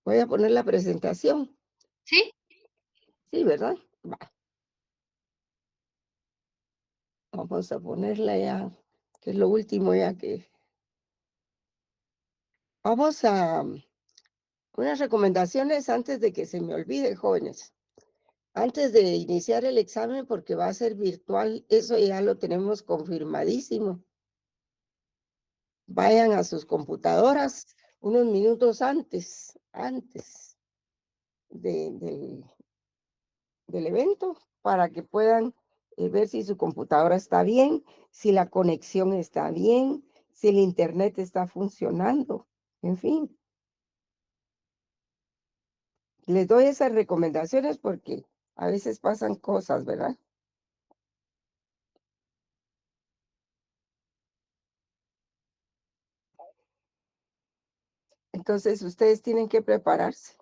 Voy a poner la presentación. ¿Sí? Sí, ¿verdad? Va, vamos a ponerla ya, que es lo último ya que... Vamos a unas recomendaciones antes de que se me olvide, jóvenes. Antes de iniciar el examen, porque va a ser virtual, eso ya lo tenemos confirmadísimo. Vayan a sus computadoras unos minutos antes del evento, para que puedan ver si su computadora está bien, si la conexión está bien, si el internet está funcionando, en fin. Les doy esas recomendaciones porque a veces pasan cosas, ¿verdad? Entonces, ustedes tienen que prepararse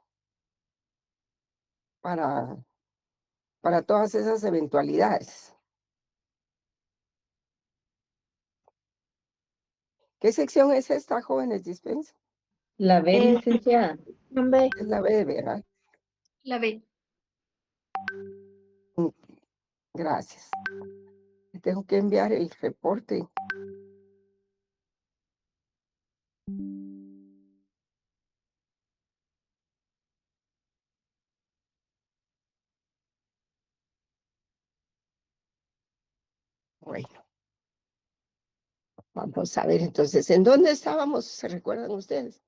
para, para todas esas eventualidades. ¿Qué sección es esta, jóvenes? Dispensa. La B, Eh, licenciada. B. Es la B, ¿verdad? La B. Mm, gracias. Tengo que enviar el reporte. Bueno, vamos a ver entonces, ¿en dónde estábamos? ¿Se recuerdan ustedes?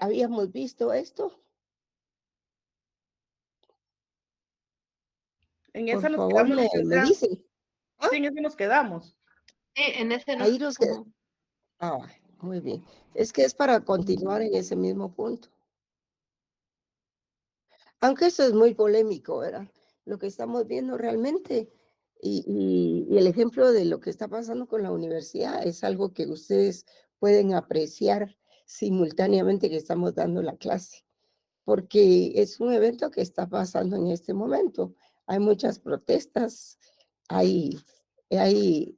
¿Habíamos visto esto? En Por esa nos favor, quedamos, me licenciada. dicen. ¿Ah? Sí, en esa nos quedamos. Sí, en ese no. Ahí los que... Ah, muy bien. Es que es para continuar en ese mismo punto. Aunque eso es muy polémico, ¿verdad? Lo que estamos viendo realmente y el ejemplo de lo que está pasando con la universidad es algo que ustedes pueden apreciar simultáneamente que estamos dando la clase, porque es un evento que está pasando en este momento. Hay muchas protestas, hay, hay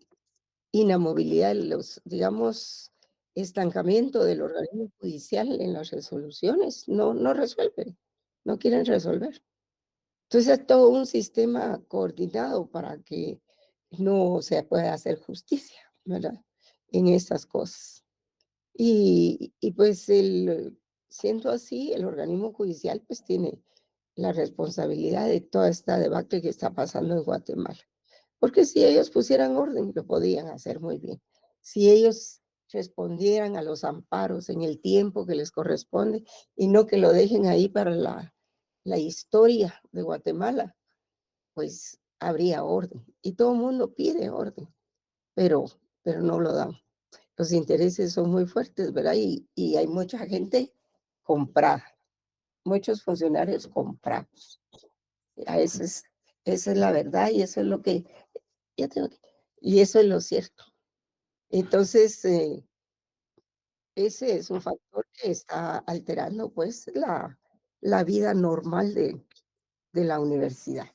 inamovilidad, los, digamos, estancamiento del organismo judicial en las resoluciones. No resuelven, no quieren resolver. Entonces, es todo un sistema coordinado para que no se pueda hacer justicia, ¿verdad? En estas cosas. Y pues, siendo así, el organismo judicial pues tiene la responsabilidad de toda esta debacle que está pasando en Guatemala. Porque si ellos pusieran orden, lo podían hacer muy bien. Si ellos respondieran a los amparos en el tiempo que les corresponde y no que lo dejen ahí para la historia de Guatemala, pues habría orden. Y todo el mundo pide orden, pero, pero no lo dan. Los intereses son muy fuertes, ¿verdad? Y hay mucha gente comprada, muchos funcionarios comprados. Esa es la verdad y eso es lo que, ya tengo que, y eso es lo cierto. Entonces, ese es un factor que está alterando pues la vida normal de la universidad.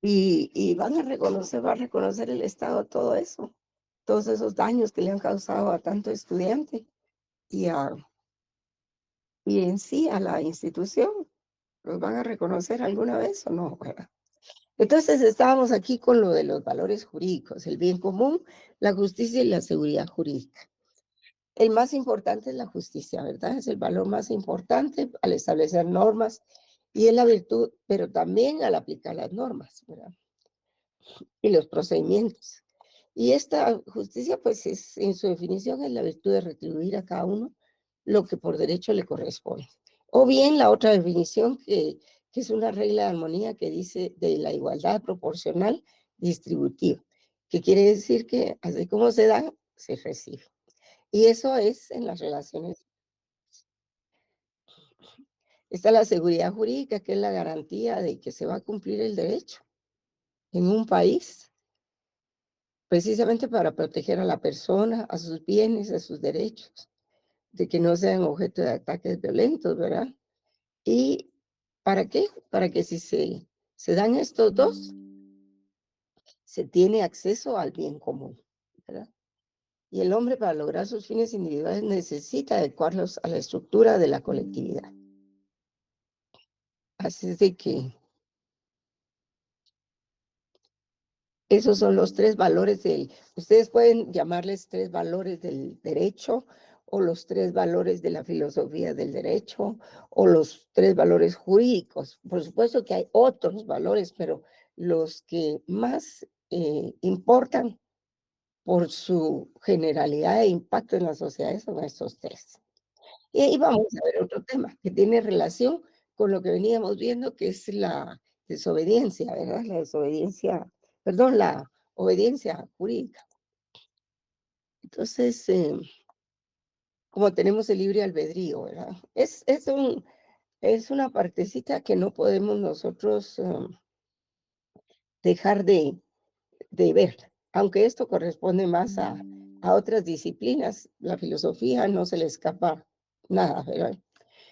Y va a reconocer el Estado todo eso, todos esos daños que le han causado a tanto estudiante y, y en sí a la institución. ¿Los van a reconocer alguna vez o no? ¿Verdad? Entonces estábamos aquí con lo de los valores jurídicos, el bien común, la justicia y la seguridad jurídica. El más importante es la justicia, ¿verdad? Es el valor más importante al establecer normas y es la virtud, pero también al aplicar las normas, ¿verdad? Y los procedimientos. Y esta justicia, pues, en su definición es la virtud de retribuir a cada uno lo que por derecho le corresponde. O bien la otra definición que es una regla de armonía que dice de la igualdad proporcional distributiva, que quiere decir que así como se da, se recibe. Y eso es en las relaciones. Está la seguridad jurídica, que es la garantía de que se va a cumplir el derecho en un país, precisamente para proteger a la persona, a sus bienes, a sus derechos, de que no sean objeto de ataques violentos, ¿verdad? ¿Y para qué? Para que si se dan estos dos, se tiene acceso al bien común, ¿verdad? Y el hombre, para lograr sus fines individuales, necesita adecuarlos a la estructura de la colectividad. Así es de que esos son los tres valores ustedes pueden llamarles tres valores del derecho, o los tres valores de la filosofía del derecho, o los tres valores jurídicos. Por supuesto que hay otros valores, pero los que más importan por su generalidad e impacto en la sociedad son estos tres. Y ahí vamos a ver otro tema que tiene relación con lo que veníamos viendo, que es la desobediencia, ¿verdad? La desobediencia, perdón, la obediencia jurídica. Entonces, como tenemos el libre albedrío, ¿verdad? Es una partecita que no podemos nosotros dejar de ver, aunque esto corresponde más a otras disciplinas. La filosofía no se le escapa nada, ¿verdad?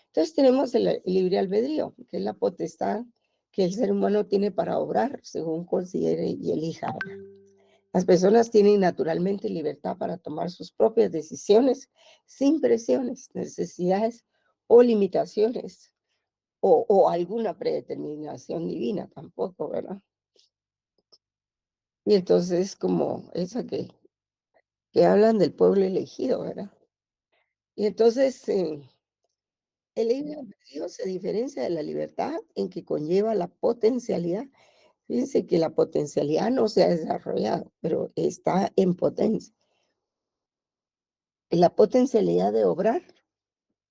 Entonces tenemos el libre albedrío, que es la potestad que el ser humano tiene para obrar según considere y elija. Las personas tienen naturalmente libertad para tomar sus propias decisiones sin presiones, necesidades o limitaciones o alguna predeterminación divina tampoco, ¿verdad? Y entonces como esa que hablan del pueblo elegido, ¿verdad? Y entonces el libre albedrío se diferencia de la libertad en que conlleva la potencialidad. Fíjense que la potencialidad no se ha desarrollado, pero está en potencia. La potencialidad de obrar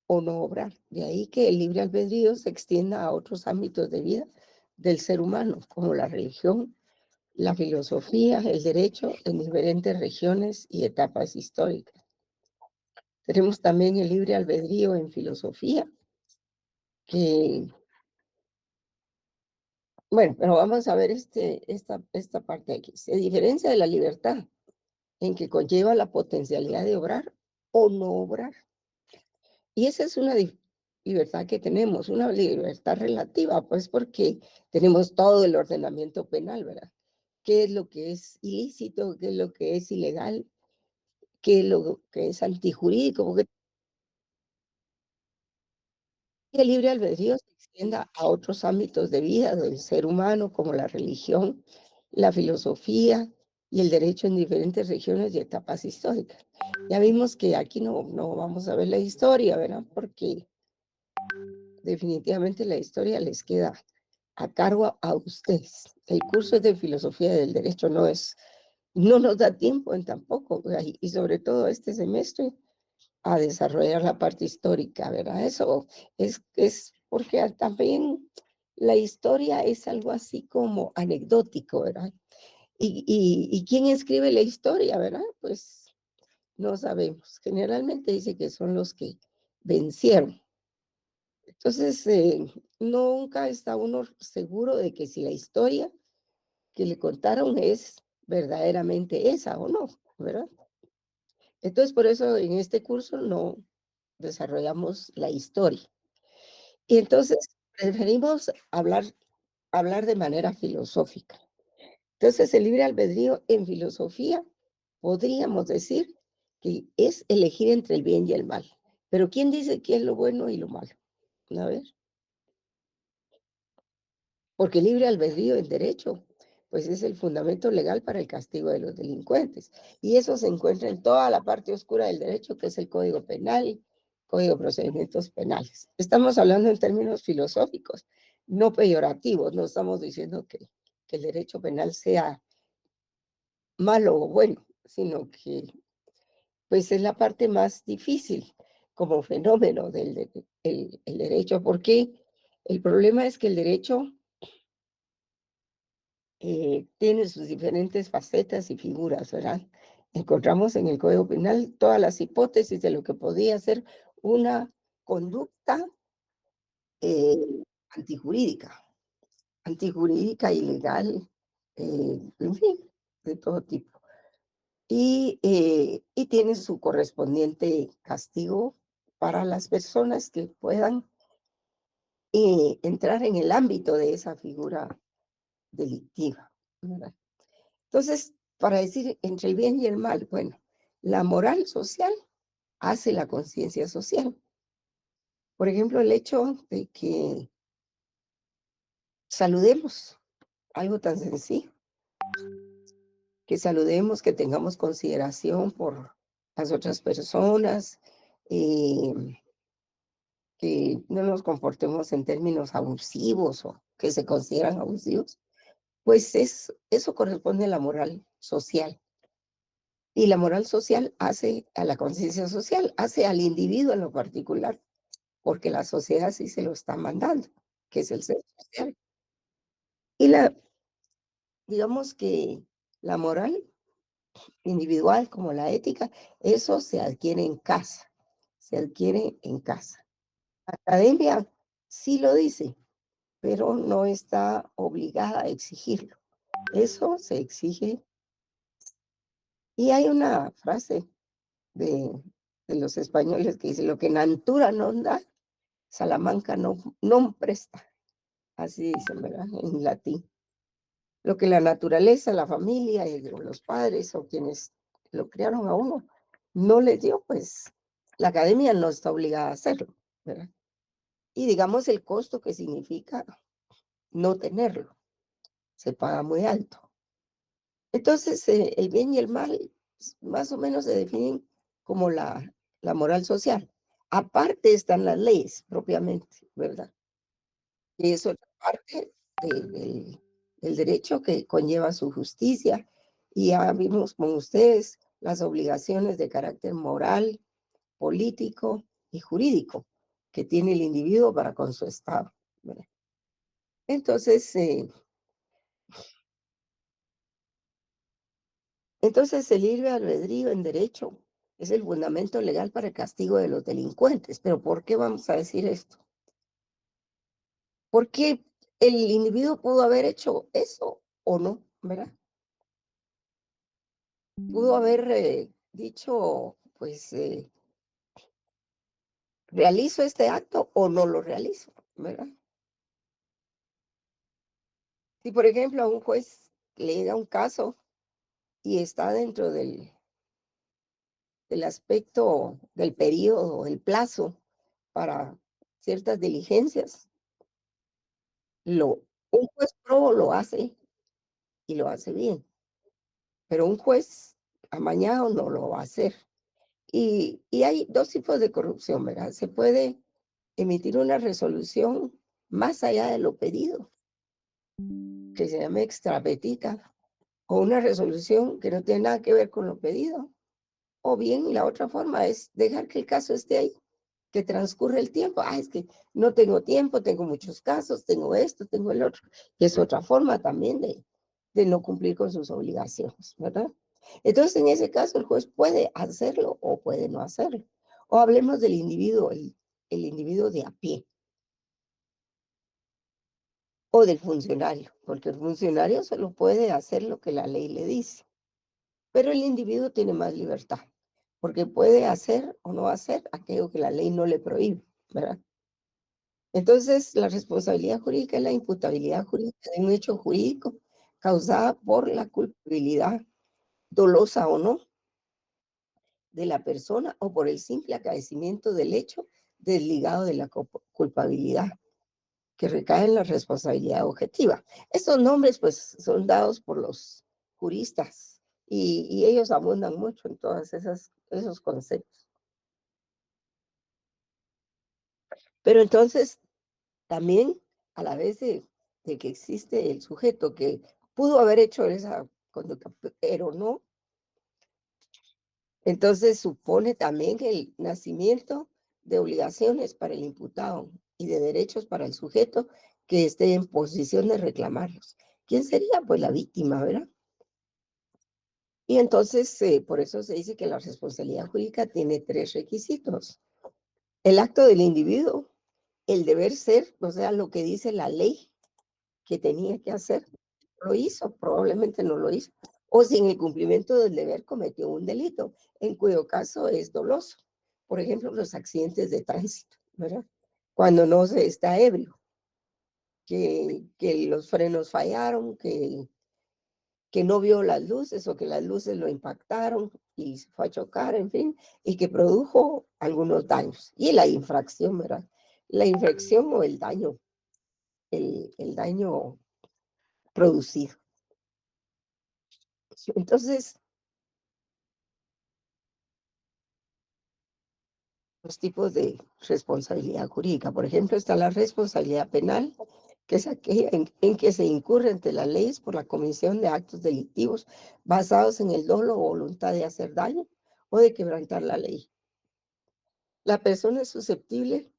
o no obrar. De ahí que el libre albedrío se extienda a otros ámbitos de vida del ser humano, como la religión, la filosofía, el derecho en diferentes regiones y etapas históricas. Tenemos también el libre albedrío en filosofía, que, bueno, pero vamos a ver esta parte aquí. Se diferencia de la libertad en que conlleva la potencialidad de obrar o no obrar. Y esa es una libertad que tenemos, una libertad relativa, pues porque tenemos todo el ordenamiento penal, ¿verdad? ¿Qué es lo que es ilícito? ¿Qué es lo que es ilegal? ¿Qué es lo que es antijurídico? Porque el libre albedrío se extienda a otros ámbitos de vida del ser humano, como la religión, la filosofía y el derecho en diferentes regiones y etapas históricas. Ya vimos que aquí no vamos a ver la historia, ¿verdad? Porque definitivamente la historia les queda a cargo a ustedes. El curso es de filosofía del derecho, no nos da tiempo en tampoco, y sobre todo este semestre, a desarrollar la parte histórica, ¿verdad? Eso es porque también la historia es algo así como anecdótico, ¿verdad? Y quién escribe la historia, ¿verdad? Pues no sabemos. Generalmente dice que son los que vencieron. Entonces, nunca está uno seguro de que si la historia que le contaron es verdaderamente esa o no, ¿verdad? Entonces, por eso en este curso no desarrollamos la historia. Y entonces preferimos hablar de manera filosófica. Entonces, el libre albedrío en filosofía podríamos decir que es elegir entre el bien y el mal. Pero ¿quién dice qué es lo bueno y lo malo? A ver. Porque el libre albedrío en derecho, pues es el fundamento legal para el castigo de los delincuentes. Y eso se encuentra en toda la parte oscura del derecho, que es el Código Penal, Código de Procedimientos Penales. Estamos hablando en términos filosóficos, no peyorativos. No estamos diciendo que el derecho penal sea malo o bueno, sino que pues es la parte más difícil como fenómeno el derecho, porque el problema es que el derecho tiene sus diferentes facetas y figuras, ¿verdad? Encontramos en el Código Penal todas las hipótesis de lo que podía ser una conducta eh, antijurídica, ilegal, en fin, de todo tipo. Y tiene su correspondiente castigo para las personas que puedan entrar en el ámbito de esa figura delictiva, ¿verdad? Entonces, para decir entre el bien y el mal, bueno, La moral social hace la conciencia social. Por ejemplo, el hecho de que saludemos, algo tan sencillo, que saludemos, que tengamos consideración por las otras personas, eh, que no nos comportemos en términos abusivos o que se consideran abusivos, pues eso corresponde a la moral social. Y la moral social hace a la conciencia social, hace al individuo en lo particular, porque la sociedad sí se lo está mandando, que es el ser social. Y digamos que la moral individual como la ética, eso se adquiere en casa, se adquiere en casa. La academia sí lo dice, pero no está obligada a exigirlo. Eso se exige. Y hay una frase de, de los españoles que dice, lo que natura no da, Salamanca no presta. Así dicen, ¿verdad? En latín. Lo que la naturaleza, la familia, los padres o quienes lo criaron a uno, no les dio, pues la academia no está obligada a hacerlo, ¿verdad? Y digamos el costo que significa no tenerlo, se paga muy alto. Entonces, el bien y el mal más o menos se definen como la moral social. Aparte están las leyes propiamente, ¿verdad? Y es otra parte del derecho que conlleva su justicia. Y ya vimos con ustedes las obligaciones de carácter moral, político y jurídico que tiene el individuo para con su Estado, ¿verdad? Entonces, el libre albedrío en derecho es el fundamento legal para el castigo de los delincuentes. Pero ¿por qué vamos a decir esto? Porque el individuo pudo haber hecho eso o no, ¿verdad? Pudo haber dicho, pues, realizo este acto o no lo realizo, ¿verdad? Si, por ejemplo, a un juez le da un caso y está dentro del aspecto del periodo, el plazo para ciertas diligencias, un juez probo lo hace y lo hace bien, pero un juez amañado no lo va a hacer. Y hay dos tipos de corrupción, ¿verdad? Se puede emitir una resolución más allá de lo pedido, que se llama extrapetita, o una resolución que no tiene nada que ver con lo pedido. O bien la otra forma es dejar que el caso esté ahí, que transcurre el tiempo. Ah, es que no tengo tiempo, tengo muchos casos, tengo esto, tengo el otro. Y es otra forma también de no cumplir con sus obligaciones, ¿verdad? Entonces, en ese caso, el juez puede hacerlo o puede no hacerlo. O hablemos del individuo, el individuo de a pie o del funcionario, porque el funcionario solo puede hacer lo que la ley le dice. Pero el individuo tiene más libertad, porque puede hacer o no hacer aquello que la ley no le prohíbe, ¿verdad? Entonces, la responsabilidad jurídica es la imputabilidad jurídica de un hecho jurídico causada por la culpabilidad, dolosa o no, de la persona o por el simple acaecimiento del hecho desligado de la culpabilidad, que recae en la responsabilidad objetiva. Estos nombres, pues, son dados por los juristas y ellos abundan mucho en todos esos conceptos. Pero entonces, también, a la vez de que existe el sujeto que pudo haber hecho esa conducta, pero no, entonces supone también el nacimiento de obligaciones para el imputado y de derechos para el sujeto que esté en posición de reclamarlos. ¿Quién sería? Pues la víctima, ¿verdad? Y entonces, por eso se dice que la responsabilidad jurídica tiene tres requisitos. El acto del individuo, el deber ser, o sea, lo que dice la ley que tenía que hacer, lo hizo, probablemente no lo hizo. O si en el cumplimiento del deber cometió un delito, en cuyo caso es doloso. Por ejemplo, los accidentes de tránsito, ¿verdad? Cuando no se está ebrio, que los frenos fallaron, que no vio las luces o que las luces lo impactaron, y se fue a chocar, en fin, y que produjo algunos daños. Y la infracción, ¿verdad? La infracción o el daño producido. Entonces, los tipos de responsabilidad jurídica. Por ejemplo, está la responsabilidad penal, que es aquella en que se incurre ante las leyes por la comisión de actos delictivos basados en el dolo o voluntad de hacer daño o de quebrantar la ley. La persona es susceptible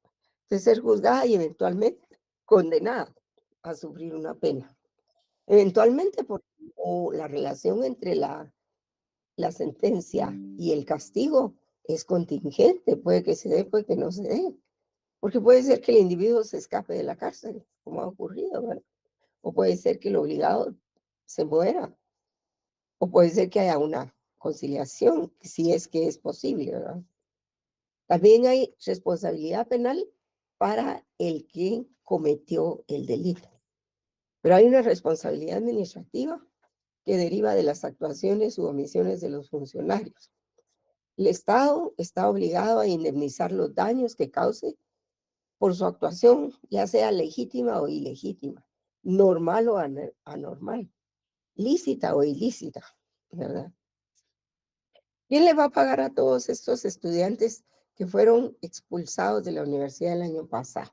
de ser juzgada y eventualmente condenada a sufrir una pena. Eventualmente, o la relación entre la sentencia y el castigo es contingente, puede que se dé, puede que no se dé. Porque puede ser que el individuo se escape de la cárcel, como ha ocurrido, ¿verdad? O puede ser que el obligado se muera, o puede ser que haya una conciliación, si es que es posible, ¿verdad? También hay responsabilidad penal para el que cometió el delito, pero hay una responsabilidad administrativa que deriva de las actuaciones u omisiones de los funcionarios. El Estado está obligado a indemnizar los daños que cause por su actuación, ya sea legítima o ilegítima, normal o anormal, lícita o ilícita, ¿verdad? ¿Quién le va a pagar a todos estos estudiantes que fueron expulsados de la universidad el año pasado?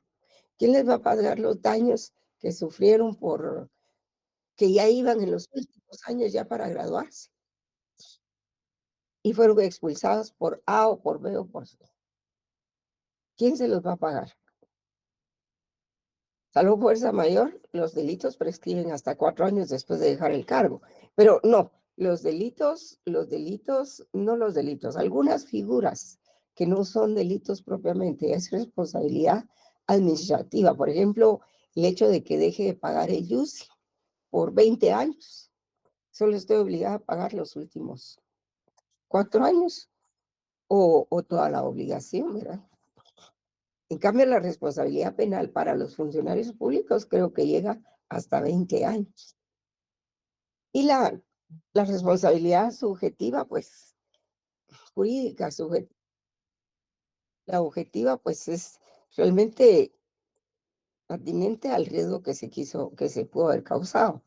¿Quién les va a pagar los daños que sufrieron por que ya iban en los últimos años ya para graduarse y fueron expulsados por A o por B o por C? ¿Quién se los va a pagar? Salvo fuerza mayor, los delitos prescriben hasta 4 años después de dejar el cargo. Pero no, no los delitos, algunas figuras que no son delitos propiamente, es responsabilidad administrativa. Por ejemplo, el hecho de que deje de pagar el IUSI por 20 años. Solo estoy obligada a pagar los últimos 4 años o toda la obligación, ¿verdad? En cambio, la responsabilidad penal para los funcionarios públicos creo que llega hasta 20 años. Y la responsabilidad subjetiva, pues, jurídica, la objetiva, pues, es realmente atinente al riesgo que se pudo haber causado.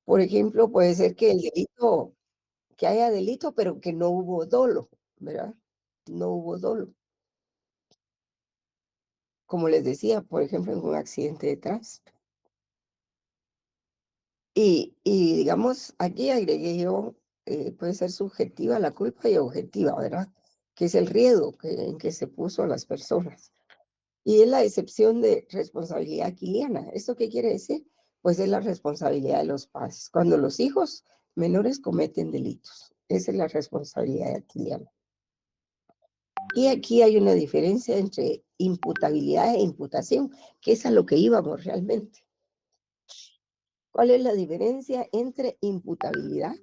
Por ejemplo, puede ser que que haya delito, pero que no hubo dolo, ¿verdad? No hubo dolo. Como les decía, por ejemplo, en un accidente de tránsito. Y digamos, aquí agregué yo, puede ser subjetiva la culpa y objetiva, ¿verdad? Que es el riesgo en que se puso a las personas. Y es la excepción de responsabilidad quiliana. ¿Esto qué quiere decir? Pues es la responsabilidad de los padres. Cuando los hijos menores cometen delitos, esa es la responsabilidad quiliana. Y aquí hay una diferencia entre imputabilidad e imputación, que es a lo que íbamos realmente. ¿Cuál es la diferencia entre imputabilidad,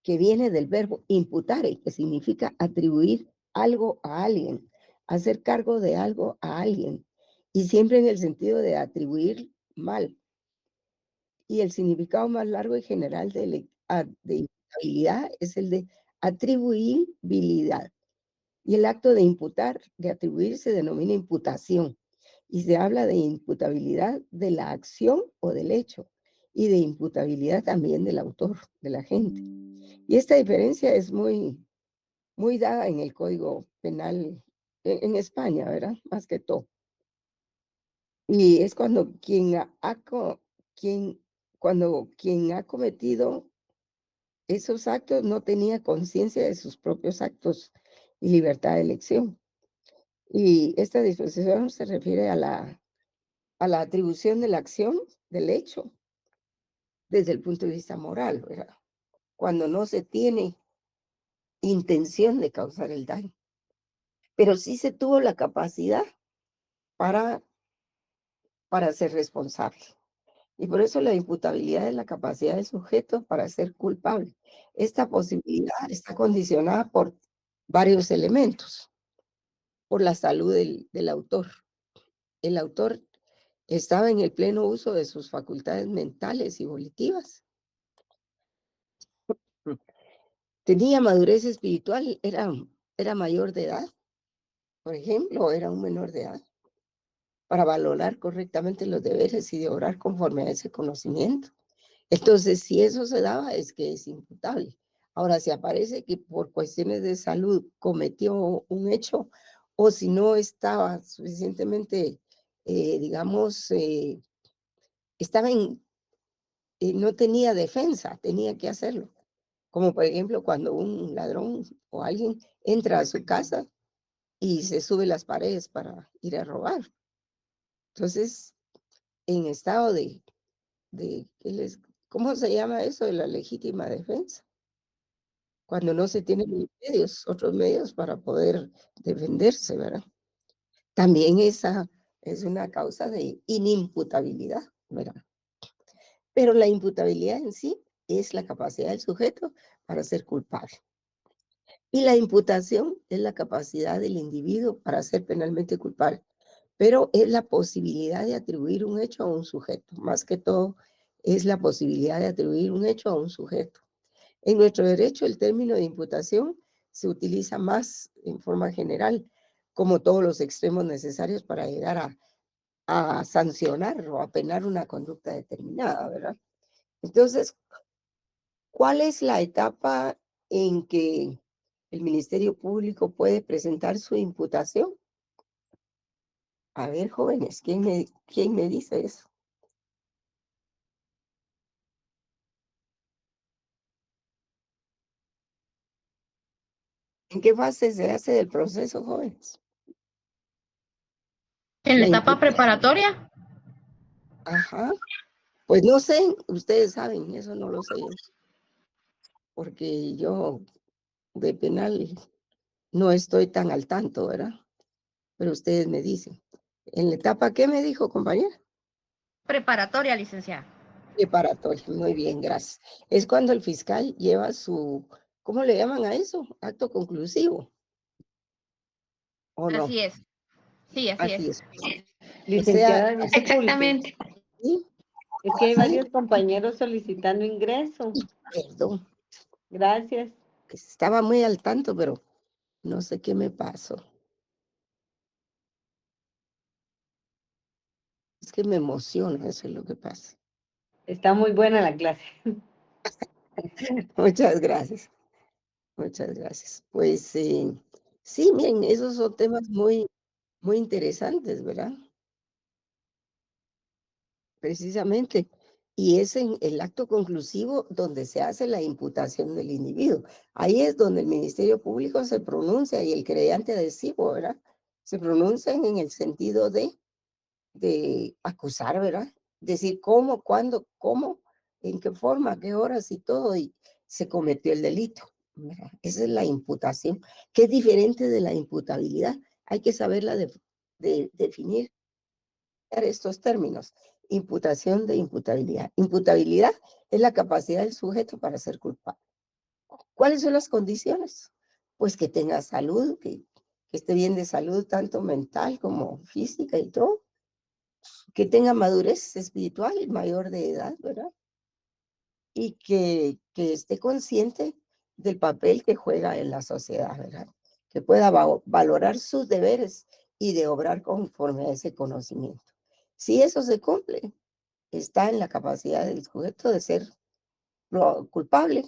que viene del verbo imputare, que significa atribuir algo a alguien, hacer cargo de algo a alguien, y siempre en el sentido de atribuir mal? Y el significado más largo y general de imputabilidad es el de atribuibilidad. Y el acto de imputar, de atribuir, se denomina imputación. Y se habla de imputabilidad de la acción o del hecho, y de imputabilidad también del autor, de la gente. Y esta diferencia es muy dada en el Código Penal en España, ¿verdad? Más que todo. Y es cuando quien, cuando quien ha cometido esos actos no tenía conciencia de sus propios actos y libertad de elección. Y esta disposición se refiere a la atribución de la acción, del hecho, desde el punto de vista moral, ¿verdad? Cuando no se tiene intención de causar el daño, pero sí se tuvo la capacidad para, para ser responsable. Y por eso la imputabilidad es la capacidad del sujeto para ser culpable. Esta posibilidad está condicionada por varios elementos, por la salud del autor. El autor estaba en el pleno uso de sus facultades mentales y volitivas. tenía madurez espiritual, era mayor de edad, por ejemplo, era un menor de edad, para valorar correctamente los deberes y de obrar conforme a ese conocimiento. Entonces, si eso se daba, es que es imputable. Ahora, si aparece que por cuestiones de salud cometió un hecho, o si no estaba suficientemente, digamos, estaba no tenía defensa, tenía que hacerlo. Como por ejemplo, cuando un ladrón o alguien entra a su casa y se sube las paredes para ir a robar. Entonces, en estado ¿cómo se llama eso? De la legítima defensa. Cuando no se tienen medios, otros medios para poder defenderse, ¿verdad? También esa es una causa de inimputabilidad, ¿verdad? Pero la imputabilidad en sí es la capacidad del sujeto para ser culpable. Y la imputación es la capacidad del individuo para ser penalmente culpable, pero es la posibilidad de atribuir un hecho a un sujeto. Más que todo, es la posibilidad de atribuir un hecho a un sujeto. En nuestro derecho, el término de imputación se utiliza más en forma general, como todos los extremos necesarios para llegar a sancionar o a penar una conducta determinada, ¿verdad? Entonces, ¿cuál es la etapa en que el Ministerio Público puede presentar su imputación? A ver, jóvenes, quién me dice eso? ¿En qué fase se hace del proceso, jóvenes? ¿En la La etapa imputación. preparatoria? Ajá. Pues no sé, ustedes saben, eso no lo sé yo, porque yo de penal no estoy tan al tanto, ¿verdad? Pero ustedes me dicen. ¿En la etapa qué me dijo, compañera? Preparatoria, licenciada. Preparatoria, muy bien, gracias. Es cuando el fiscal lleva ¿cómo le llaman a eso? Acto conclusivo, ¿o no? Así es. Sí, así es. Así es. O sea, Licenciada, disculpe, Exactamente. sí, es que hay sí, varios compañeros solicitando ingreso. perdón, Gracias. estaba muy al tanto, pero no sé qué me pasó. Es que me emociona, eso es lo que pasa. Está muy buena la clase. Muchas gracias, muchas gracias. Pues sí, miren, esos son temas muy interesantes, ¿verdad? Precisamente. Y es en el acto conclusivo donde se hace la imputación del individuo. Ahí es donde el Ministerio Público se pronuncia y el creyente adhesivo, ¿verdad? Se pronuncian en el sentido de acusar, ¿verdad? Decir cómo, cuándo, cómo, en qué forma, qué horas y todo, y se cometió el delito, ¿verdad? Esa es la imputación, que es diferente de la imputabilidad. Hay que saberla de definir estos términos. Imputación de imputabilidad. Imputabilidad es la capacidad del sujeto para ser culpable. ¿Cuáles son las condiciones? Pues que tenga salud, que esté bien de salud, tanto mental como física y todo, que tenga madurez espiritual, mayor de edad, ¿verdad? Y que esté consciente del papel que juega en la sociedad, ¿verdad? Que pueda valorar sus deberes y de obrar conforme a ese conocimiento. Si eso se cumple, está en la capacidad del sujeto de ser culpable,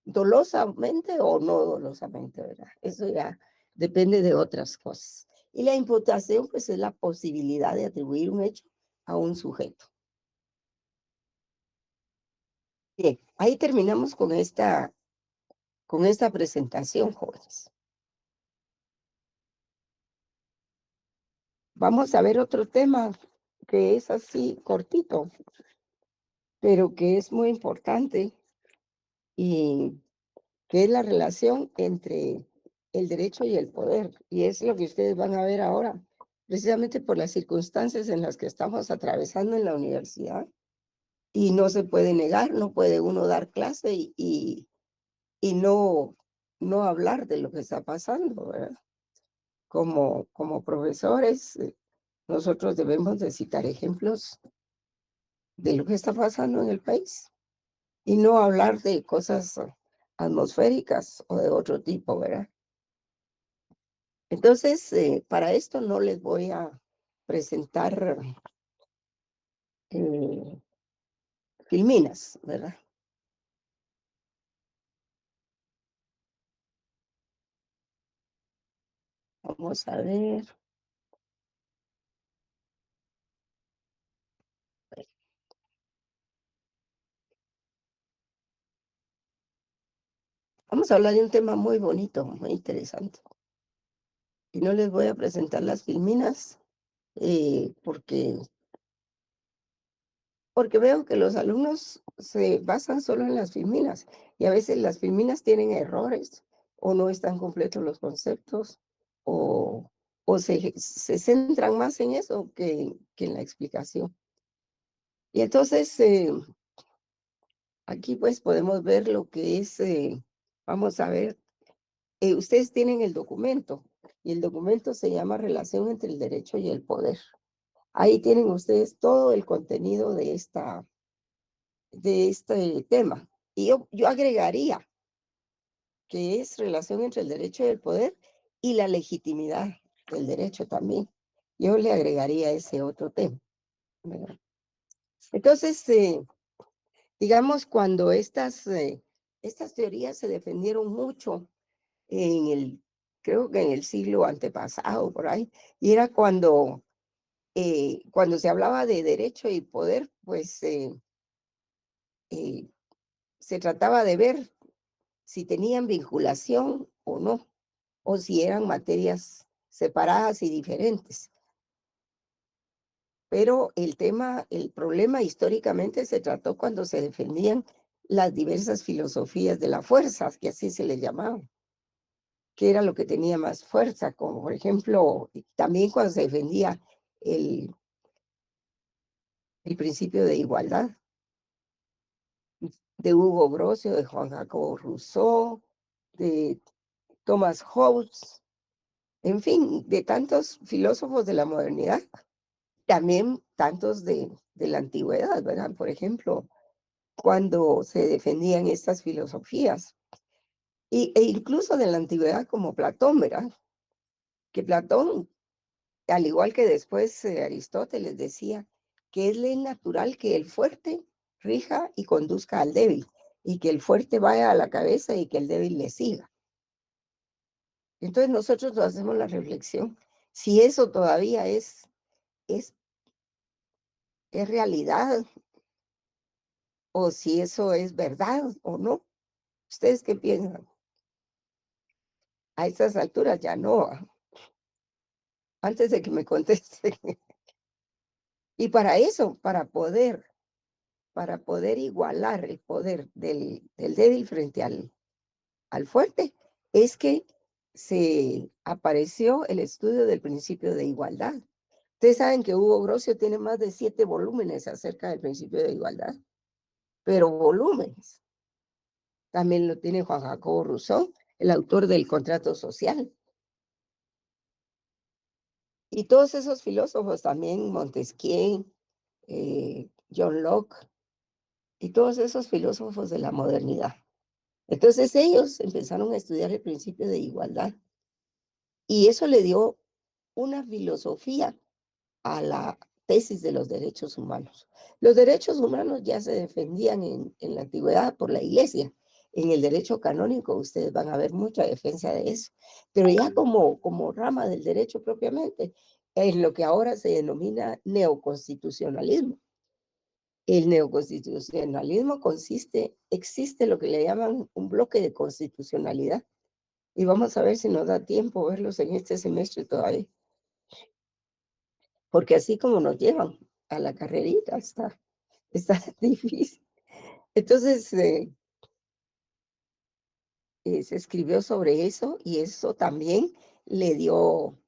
dolosamente o no dolosamente, ¿verdad? Eso ya depende de otras cosas. Y la imputación, pues, es la posibilidad de atribuir un hecho a un sujeto. Bien, ahí terminamos con esta presentación, jóvenes. Vamos a ver otro tema que es así cortito, pero que es muy importante y que es la relación entre el derecho y el poder. Y es lo que ustedes van a ver ahora, precisamente por las circunstancias en las que estamos atravesando en la universidad. Y no se puede negar, no puede uno dar clase y no hablar de lo que está pasando, ¿verdad? Como profesores, nosotros debemos de citar ejemplos de lo que está pasando en el país y no hablar de cosas atmosféricas o de otro tipo, ¿verdad? Entonces, para esto no les voy a presentar eh, filminas, ¿verdad? Vamos a ver. Vamos a hablar de un tema muy bonito, muy interesante. Y no les voy a presentar las filminas porque veo que los alumnos se basan solo en las filminas y a veces las filminas tienen errores o no están completos los conceptos o, o se centran más en eso que en la explicación. Y entonces aquí pues podemos ver lo que es, vamos a ver, ustedes tienen el documento y el documento se llama Relación entre el Derecho y el Poder. Ahí tienen ustedes todo el contenido de este tema. Y yo agregaría que es relación entre el derecho y el poder y la legitimidad del derecho también. Yo le agregaría ese otro tema, ¿verdad? Entonces, digamos, cuando estas teorías se defendieron mucho creo que en el siglo antepasado, por ahí, y era cuando se hablaba de derecho y poder, pues se trataba de ver si tenían vinculación o no, o si eran materias separadas y diferentes. Pero el problema históricamente se trató cuando se defendían las diversas filosofías de la fuerza, que así se les llamaba, que era lo que tenía más fuerza, como por ejemplo, también cuando se defendía el, el principio de igualdad de Hugo Grocio, de Juan Jacobo Rousseau, de Thomas Hobbes, en fin, de tantos filósofos de la modernidad, también tantos de la antigüedad, ¿verdad? Por ejemplo, cuando se defendían estas filosofías, e incluso de la antigüedad como Platón, ¿verdad? Que Platón, al igual que después Aristóteles, decía que es ley natural que el fuerte rija y conduzca al débil, y que el fuerte vaya a la cabeza y que el débil le siga. Entonces nosotros nos hacemos la reflexión, si eso todavía es, es realidad, o si eso es verdad o no. ¿Ustedes qué piensan? A estas alturas ya no, antes de que me contesten. Y para eso, para poder igualar el poder del débil frente al fuerte, es que se apareció el estudio del principio de igualdad. Ustedes saben que Hugo Grocio tiene más de 7 volúmenes acerca del principio de igualdad, pero volúmenes. También lo tiene Juan Jacobo Rousseau, el autor del Contrato Social. Y todos esos filósofos también, Montesquieu, John Locke, y todos esos filósofos de la modernidad. Entonces ellos empezaron a estudiar el principio de igualdad y eso le dio una filosofía a la tesis de los derechos humanos. Los derechos humanos ya se defendían en la antigüedad por la iglesia. En el derecho canónico ustedes van a ver mucha defensa de eso, pero ya como rama del derecho propiamente, es lo que ahora se denomina neoconstitucionalismo. El neoconstitucionalismo existe lo que le llaman un bloque de constitucionalidad, y vamos a ver si nos da tiempo verlos en este semestre todavía, porque así como nos llevan a la carrerita, está difícil. Entonces, se escribió sobre eso y eso también le dio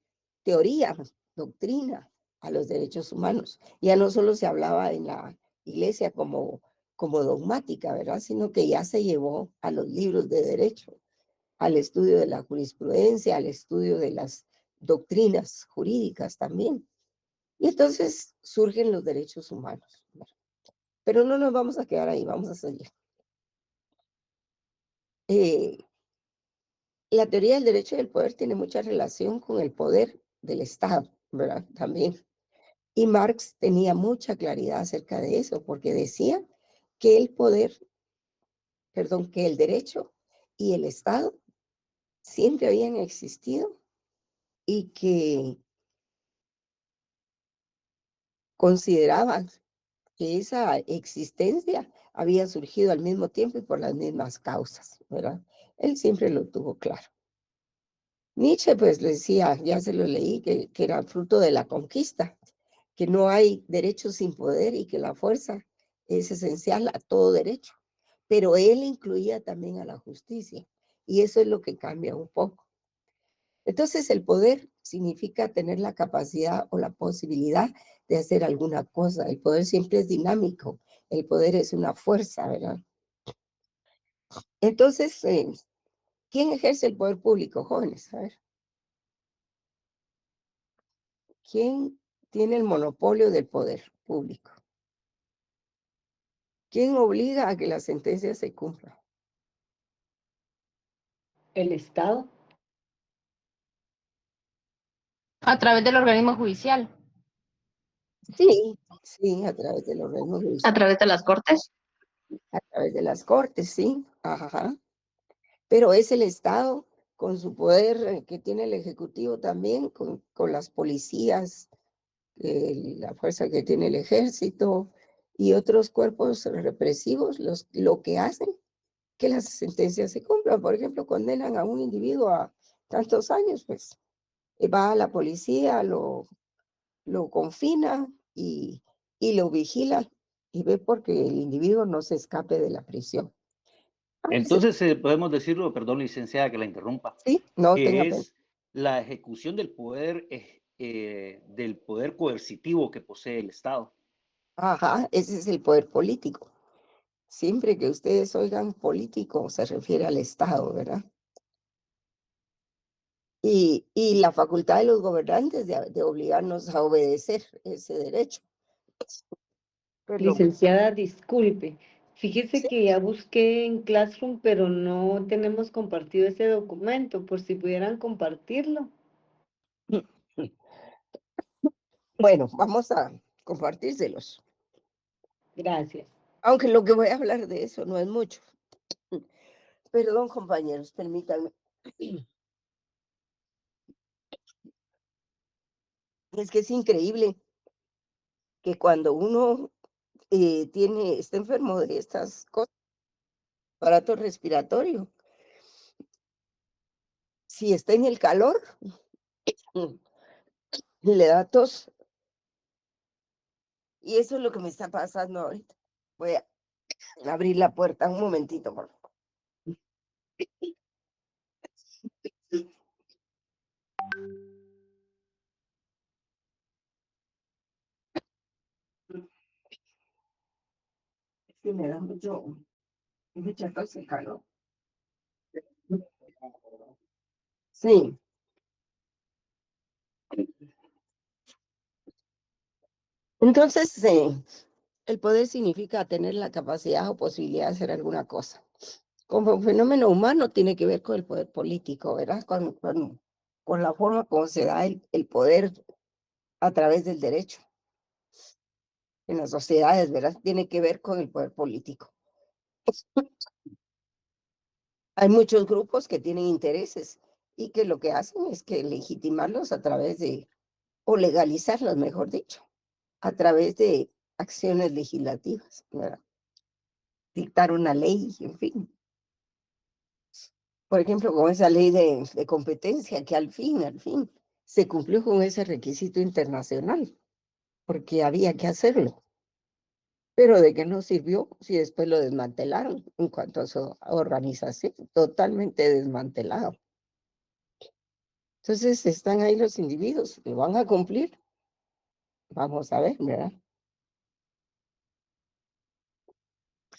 teoría, doctrina a los derechos humanos. Ya no solo se hablaba en la iglesia como dogmática, ¿verdad? Sino que ya se llevó a los libros de derecho, al estudio de la jurisprudencia, al estudio de las doctrinas jurídicas también. Y entonces surgen los derechos humanos. Pero no nos vamos a quedar ahí, vamos a seguir. La teoría del derecho y del poder tiene mucha relación con el poder del Estado, ¿verdad? También. Y Marx tenía mucha claridad acerca de eso, porque decía que el poder, perdón, que el derecho y el Estado siempre habían existido y que consideraban que esa existencia había surgido al mismo tiempo y por las mismas causas, ¿verdad? Él siempre lo tuvo claro. Nietzsche, pues, le decía, ya se lo leí, que era fruto de la conquista, que no hay derecho sin poder y que la fuerza es esencial a todo derecho. Pero él incluía también a la justicia, y eso es lo que cambia un poco. Entonces, el poder significa tener la capacidad o la posibilidad de hacer alguna cosa. El poder siempre es dinámico, el poder es una fuerza, ¿verdad? Entonces, ¿quién ejerce el poder público, jóvenes? A ver, ¿quién tiene el monopolio del poder público? ¿Quién obliga a que la sentencia se cumpla? El Estado. A través del organismo judicial. Sí, sí, a través del organismo A judicial, través de las cortes. a través de las cortes, sí, ajá. Pero es el Estado con su poder que tiene el Ejecutivo también, con las policías, la fuerza que tiene el ejército y otros cuerpos represivos, lo que hacen que las sentencias se cumplan. Por ejemplo, condenan a un individuo a tantos años, pues va a la policía, lo confina y lo vigila y ve porque el individuo no se escape de la prisión. A veces, Entonces, podemos decirlo, perdón, licenciada, que la interrumpa, sí, no tenga que pena. es la ejecución del poder coercitivo que posee el Estado. Ajá, ese es el poder político. Siempre que ustedes oigan político, se refiere al Estado, ¿verdad? Y la facultad de los gobernantes de obligarnos a obedecer ese derecho. Perdón. Licenciada, disculpe. Fíjese Sí. que ya busqué en Classroom, pero no tenemos compartido ese documento, por si pudieran compartirlo. Bueno, vamos a compartírselos. Gracias. Aunque lo que voy a hablar de eso no es mucho. Perdón, compañeros, permítanme. Es que es increíble que cuando uno está enfermo de estas cosas, aparato respiratorio, si está en el calor, le da tos. Y eso es lo que me está pasando ahorita. Voy a abrir la puerta un momentito, por favor. Es que me da mucha tos y calor. Sí. Entonces, el poder significa tener la capacidad o posibilidad de hacer alguna cosa. Como fenómeno humano tiene que ver con el poder político, ¿verdad? Con la forma como se da el poder a través del derecho en las sociedades, ¿verdad? Tiene que ver con el poder político. Hay muchos grupos que tienen intereses y que lo que hacen es que legitimarlos a través o legalizarlos, mejor dicho, a través de acciones legislativas, ¿verdad? Dictar una ley, en fin. Por ejemplo, con esa ley de competencia que al fin, se cumplió con ese requisito internacional, porque había que hacerlo. Pero ¿de qué nos sirvió si después lo desmantelaron en cuanto a su organización? Totalmente desmantelado. Entonces están ahí los individuos, ¿lo van a cumplir? Vamos a ver, ¿verdad?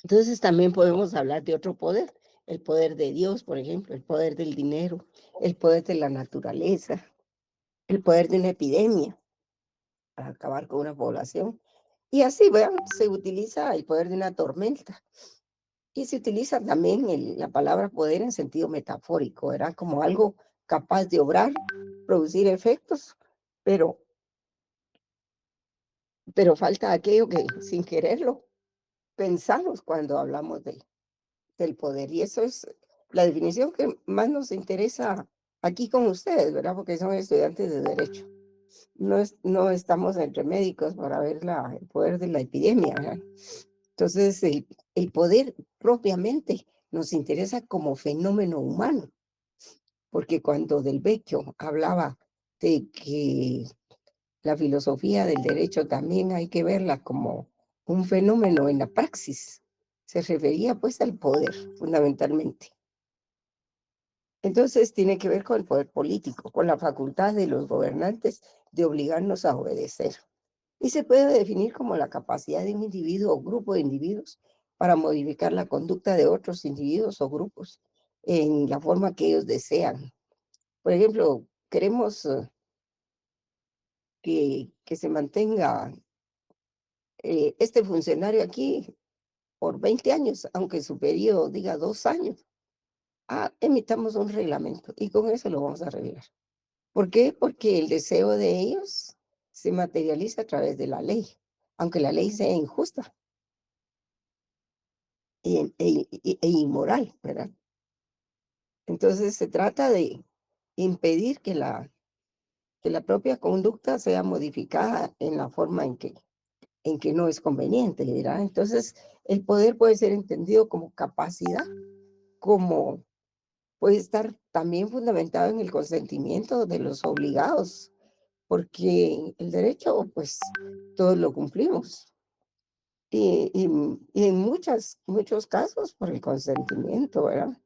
Entonces también podemos hablar de otro poder, el poder de Dios, por ejemplo, el poder del dinero, el poder de la naturaleza, el poder de una epidemia para acabar con una población. Y así, vean, se utiliza el poder de una tormenta Y se utiliza también la palabra poder en sentido metafórico, ¿verdad? Como algo capaz de obrar, producir efectos, pero falta aquello que sin quererlo pensamos cuando hablamos del poder. Y eso es la definición que más nos interesa aquí con ustedes, ¿verdad? Porque son estudiantes de Derecho. No estamos entre médicos para ver el poder de la epidemia, ¿verdad? Entonces, el poder propiamente nos interesa como fenómeno humano, porque cuando Del Vecchio hablaba de que la filosofía del derecho también hay que verla como un fenómeno en la praxis, se refería pues al poder fundamentalmente. Entonces tiene que ver con el poder político, con la facultad de los gobernantes de obligarnos a obedecer. Y se puede definir como la capacidad de un individuo o grupo de individuos para modificar la conducta de otros individuos o grupos en la forma que ellos desean. Por ejemplo, queremos que se mantenga este funcionario aquí por 20 años, aunque su periodo diga 2 años. Emitamos un reglamento y con eso lo vamos a arreglar. ¿Por qué? Porque el deseo de ellos se materializa a través de la ley, aunque la ley sea injusta e inmoral, ¿verdad? Entonces se trata de impedir que la propia conducta sea modificada en la forma en que no es conveniente, ¿verdad? Entonces el poder puede ser entendido como capacidad, como puede estar también fundamentado en el consentimiento de los obligados, porque el derecho, pues, todos lo cumplimos. Y en muchos casos por el consentimiento, ¿verdad?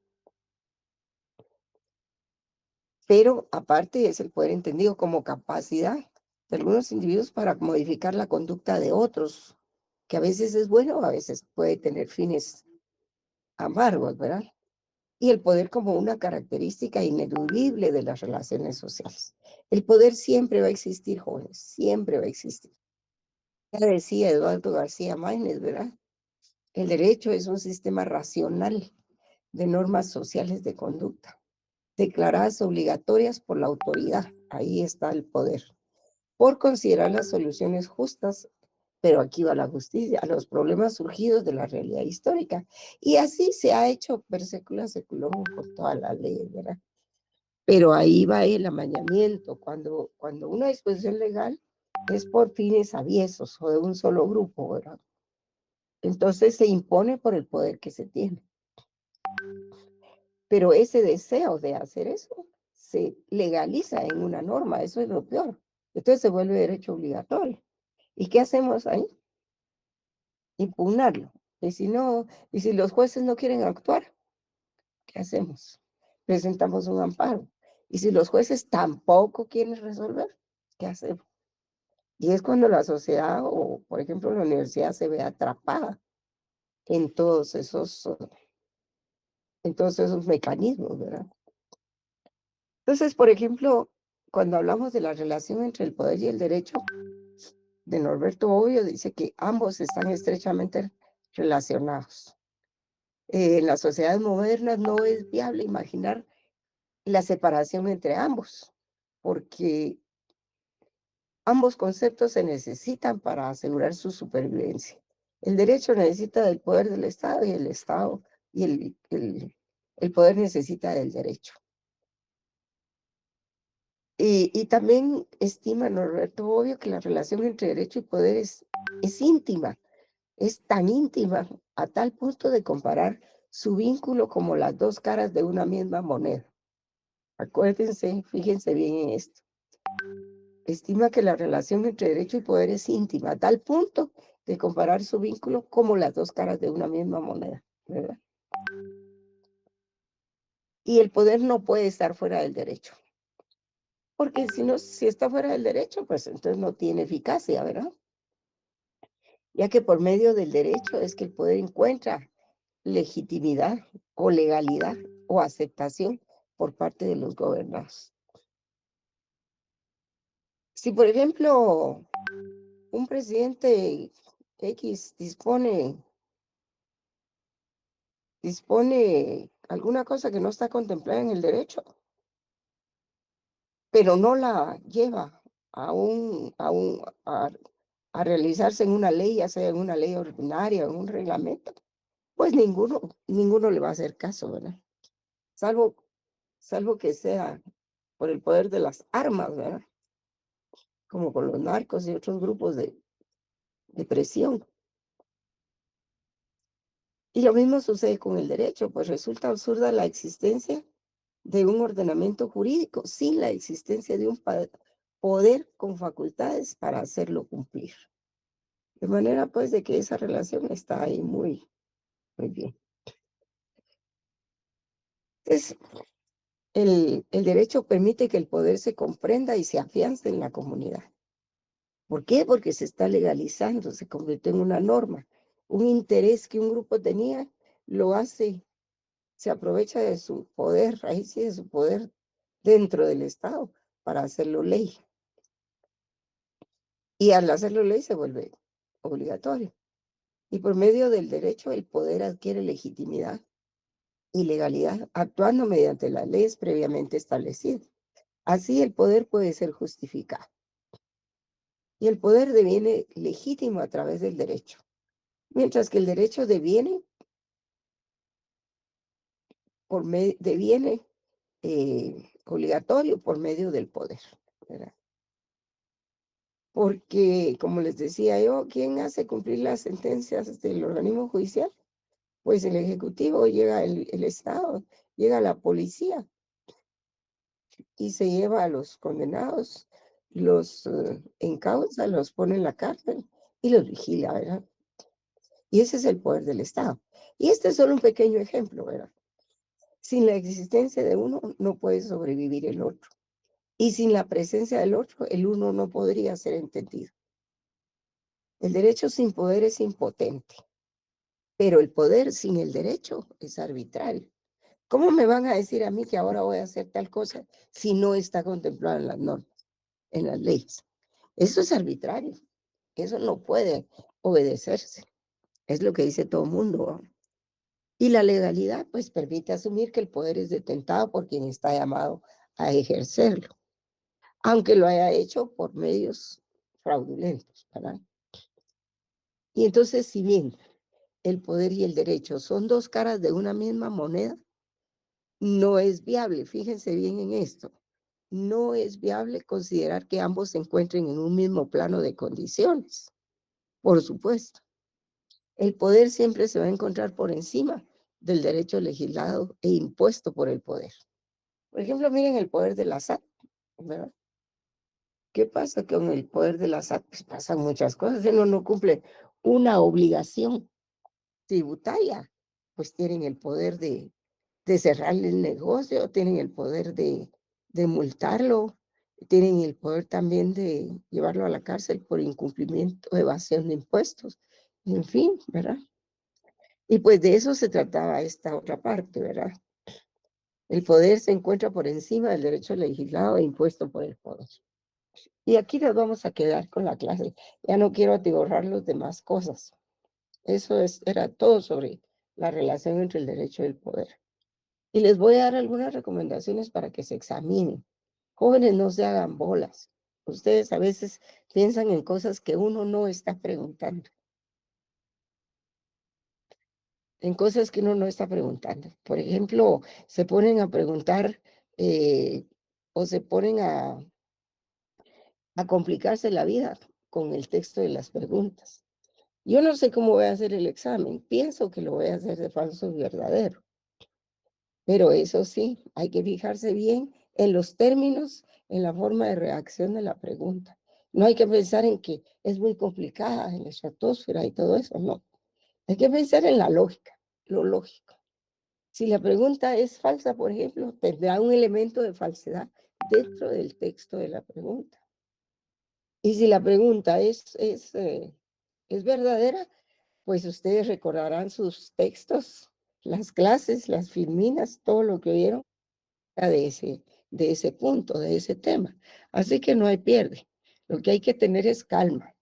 Pero aparte es el poder entendido como capacidad de algunos individuos para modificar la conducta de otros, que a veces es bueno, a veces puede tener fines amargos, ¿verdad? Y el poder como una característica ineludible de las relaciones sociales. El poder siempre va a existir, jóvenes, siempre va a existir. Ya decía Eduardo García Maínez, ¿verdad? El derecho es un sistema racional de normas sociales de conducta, declaradas obligatorias por la autoridad. Ahí está el poder. Por considerar las soluciones justas, pero aquí va la justicia, a los problemas surgidos de la realidad histórica. Y así se ha hecho per secula seculorum por todas las leyes, ¿verdad? Pero ahí va el amañamiento. Cuando una disposición legal es por fines aviesos o de un solo grupo, ¿verdad? Entonces se impone por el poder que se tiene. Pero ese deseo de hacer eso se legaliza en una norma, eso es lo peor. Entonces se vuelve derecho obligatorio. ¿Y qué hacemos ahí? Impugnarlo. Y si los jueces no quieren actuar, ¿qué hacemos? Presentamos un amparo. Y si los jueces tampoco quieren resolver, ¿qué hacemos? Y es cuando la sociedad o, por ejemplo, la universidad se ve atrapada en todos esos mecanismos, ¿verdad? Entonces, por ejemplo, cuando hablamos de la relación entre el poder y el derecho, de Norberto Bobbio dice que ambos están estrechamente relacionados. En las sociedades modernas no es viable imaginar la separación entre ambos, porque ambos conceptos se necesitan para asegurar su supervivencia. El derecho necesita del poder del Estado y el Estado y el poder necesita del derecho. Y también estima Norberto Bobbio que la relación entre derecho y poder es íntima, es tan íntima a tal punto de comparar su vínculo como las dos caras de una misma moneda. Acuérdense, fíjense bien en esto. Estima que la relación entre derecho y poder es íntima, a tal punto de comparar su vínculo como las dos caras de una misma moneda, ¿verdad? Y el poder no puede estar fuera del derecho. Porque si está fuera del derecho, pues entonces no tiene eficacia, ¿verdad? Ya que por medio del derecho es que el poder encuentra legitimidad o legalidad o aceptación por parte de los gobernados. Si, por ejemplo, un presidente X dispone dispone alguna cosa que no está contemplada en el derecho, pero no la lleva a realizarse en una ley, ya sea en una ley ordinaria o en un reglamento, pues ninguno le va a hacer caso, ¿verdad? Salvo que sea por el poder de las armas, ¿verdad? Como con los narcos y otros grupos de presión. Y lo mismo sucede con el derecho, pues resulta absurda la existencia de un ordenamiento jurídico sin la existencia de un poder con facultades para hacerlo cumplir. De manera, pues, de que esa relación está ahí muy bien. Entonces, el derecho permite que el poder se comprenda y se afiance en la comunidad. ¿Por qué? Porque se está legalizando, se convirtió en una norma. Un interés que un grupo tenía, lo hace, se aprovecha de su poder, ahí sí, de su poder dentro del Estado para hacerlo ley. Y al hacerlo ley se vuelve obligatorio. Y por medio del derecho el poder adquiere legitimidad y legalidad, actuando mediante las leyes previamente establecidas. Así el poder puede ser justificado. Y el poder deviene legítimo a través del derecho, mientras que el derecho deviene obligatorio por medio del poder, ¿verdad? Porque, como les decía yo, ¿quién hace cumplir las sentencias del organismo judicial? Pues el Ejecutivo, llega el Estado, llega la policía y se lleva a los condenados, los encausa, los pone en la cárcel y los vigila, ¿verdad? Y ese es el poder del Estado. Y este es solo un pequeño ejemplo, ¿verdad? Sin la existencia de uno no puede sobrevivir el otro. Y sin la presencia del otro, el uno no podría ser entendido. El derecho sin poder es impotente, pero el poder sin el derecho es arbitrario. ¿Cómo me van a decir a mí que ahora voy a hacer tal cosa si no está contemplado en las normas, en las leyes? Eso es arbitrario. Eso no puede obedecerse. Es lo que dice todo el mundo, ¿no? Y la legalidad, pues, permite asumir que el poder es detentado por quien está llamado a ejercerlo, aunque lo haya hecho por medios fraudulentos, ¿verdad? Y entonces, si bien el poder y el derecho son dos caras de una misma moneda, no es viable, fíjense bien en esto, no es viable considerar que ambos se encuentren en un mismo plano de condiciones, por supuesto. El poder siempre se va a encontrar por encima del derecho legislado e impuesto por el poder. Por ejemplo, miren el poder de la SAT, ¿verdad? ¿Qué pasa con el poder de la SAT? Pues pasan muchas cosas, uno no cumple una obligación tributaria, pues tienen el poder de cerrarle el negocio, tienen el poder de multarlo, tienen el poder también de llevarlo a la cárcel por incumplimiento, evasión de impuestos, en fin, ¿verdad? Y pues de eso se trataba esta otra parte, ¿verdad? El poder se encuentra por encima del derecho legislado e impuesto por el poder. Y aquí nos vamos a quedar con la clase. Ya no quiero atiborrar las demás cosas. Eso era todo sobre la relación entre el derecho y el poder. Y les voy a dar algunas recomendaciones para que se examinen. Jóvenes, no se hagan bolas. Ustedes a veces piensan en cosas que uno no está preguntando. En cosas que uno no está preguntando. Por ejemplo, se ponen a preguntar o se ponen a complicarse la vida con el texto de las preguntas. Yo no sé cómo voy a hacer el examen. Pienso que lo voy a hacer de falso y verdadero. Pero eso sí, hay que fijarse bien en los términos, en la forma de reacción de la pregunta. No hay que pensar en que es muy complicada en la estratosfera y todo eso, no. Hay que pensar en la lógica, lo lógico. Si la pregunta es falsa, por ejemplo, tendrá un elemento de falsedad dentro del texto de la pregunta. Y si la pregunta es verdadera, pues ustedes recordarán sus textos, las clases, las filminas, todo lo que oyeron de ese punto, de ese tema. Así que no hay pierde. Lo que hay que tener es calma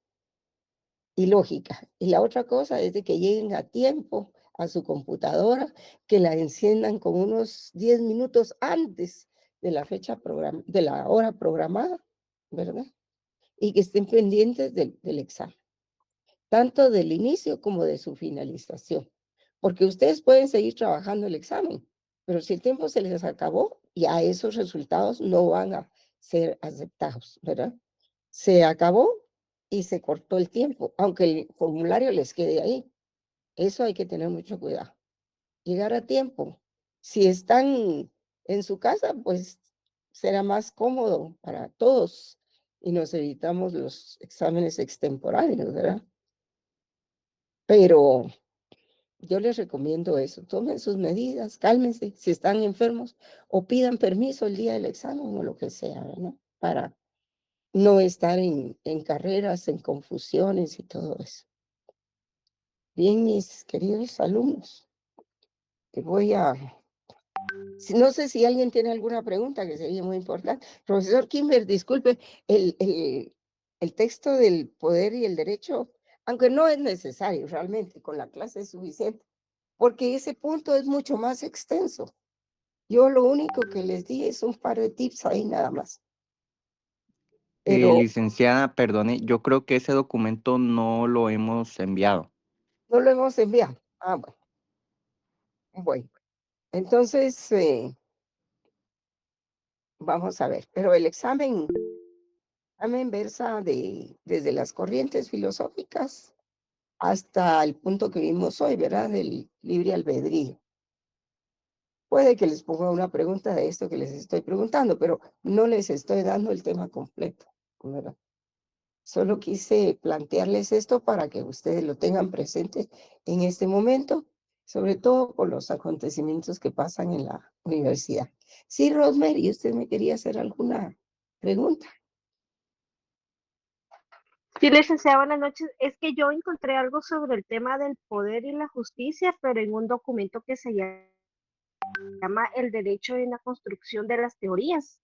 y lógica. Y la otra cosa es de que lleguen a tiempo a su computadora, que la enciendan con unos 10 minutos antes de la fecha de la hora programada, ¿verdad? Y que estén pendientes del examen, tanto del inicio como de su finalización, porque ustedes pueden seguir trabajando el examen, pero si el tiempo se les acabó, ya esos resultados no van a ser aceptados, ¿verdad? Se acabó y se cortó el tiempo, aunque el formulario les quede ahí. Eso hay que tener mucho cuidado. Llegar a tiempo. Si están en su casa, pues será más cómodo para todos y nos evitamos los exámenes extemporáneos, ¿verdad? Pero yo les recomiendo eso. Tomen sus medidas, cálmense si están enfermos o pidan permiso el día del examen o lo que sea, ¿verdad? Para no estar en carreras, en confusiones y todo eso. Bien, mis queridos alumnos, voy a... No sé si alguien tiene alguna pregunta que sería muy importante. Profesor Kimber, disculpe, el texto del poder y el derecho, aunque no es necesario realmente, con la clase es suficiente, porque ese punto es mucho más extenso. Yo lo único que les di es un par de tips ahí nada más. Pero Licenciada, perdone, yo creo que ese documento no lo hemos enviado. no lo hemos enviado. Ah, bueno. Bueno, entonces vamos a ver. Pero el examen versa desde las corrientes filosóficas hasta el punto que vimos hoy, ¿verdad? Del libre albedrío. Puede que les ponga una pregunta de esto que les estoy preguntando, pero no les estoy dando el tema completo, ¿verdad? Solo quise plantearles esto para que ustedes lo tengan presente en este momento, sobre todo por los acontecimientos que pasan en la universidad. Sí, Rosemary, ¿usted me quería hacer alguna pregunta? Sí, licenciada, buenas noches. Es que yo encontré algo sobre el tema del poder y la justicia, pero en un documento que se llama El derecho y la construcción de las teorías.